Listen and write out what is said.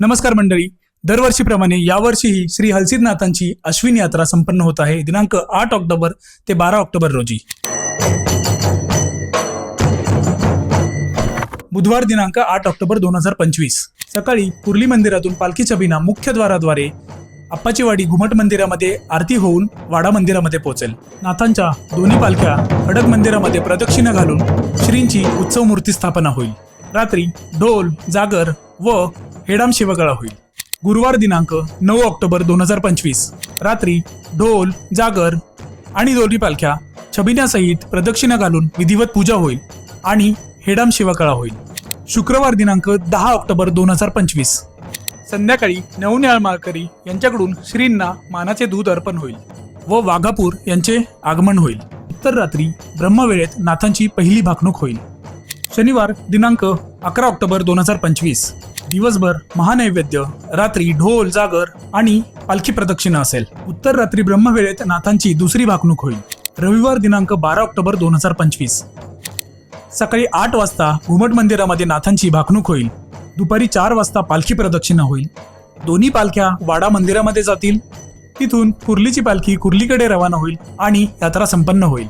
नमस्कार मंडळी, दरवर्षीप्रमाणे यावर्षीही श्री हलसिद्धनाथांची अश्विन यात्रा संपन्न होत आहे दिनांक 8 ऑक्टोबर ते 12 ऑक्टोबर रोजी। बुधवार दिनांक 8 ऑक्टोबर 2025 सकाळी कुर्ली मंदिरातून पालखीच्या बिना मुख्यद्वाराद्वारे अप्पाचीवाडी घुमट मंदिरामध्ये आरती होऊन वाडा मंदिरामध्ये पोहोचेल। नाथांच्या दोन्ही पालख्या खडक मंदिरामध्ये प्रदक्षिणा घालून श्रींची उत्सव मूर्ती स्थापना होईल। रात्री ढोल, जागर व हेडाम शिवगळा होईल। गुरुवार दिनांक 9 ऑक्टोबर 2025 रात्री ढोल, जागर आणि दोन्ही पालख्या छबिन्यासहित प्रदक्षिणा घालून विधिवत पूजा होईल आणि हेडाम शिवगळा होईल। शुक्रवार दिनांक 10 ऑक्टोबर 2025 संध्याकाळी नवनिहाळ माळकरी यांच्याकडून श्रींना मानाचे दूध अर्पण होईल व वाघापूर यांचे आगमन होईल। उत्तर रात्री ब्रह्मवेळेत नाथांची पहिली भाकणूक होईल। शनिवार दिनांक 11 ऑक्टोबर 2025 दिवसभर महानैवेद्य, रात्री ढोल, जागर आणि पालखी प्रदक्षिणा असेल। उत्तर रात्री ब्रह्मवेळेत नाथांची दुसरी भाकणूक होईल। रविवार दिनांक 12 ऑक्टोबर 2025 सकाळी 8 वाजता घुमट मंदिरामध्ये नाथांची भाकणूक होईल। दुपारी 4 वाजता पालखी प्रदक्षिणा होईल। दोन्ही पालख्या वाडा मंदिरामध्ये जातील। तिथून कुर्लीची पालखी कुर्लीकडे रवाना होईल आणि यात्रा संपन्न होईल।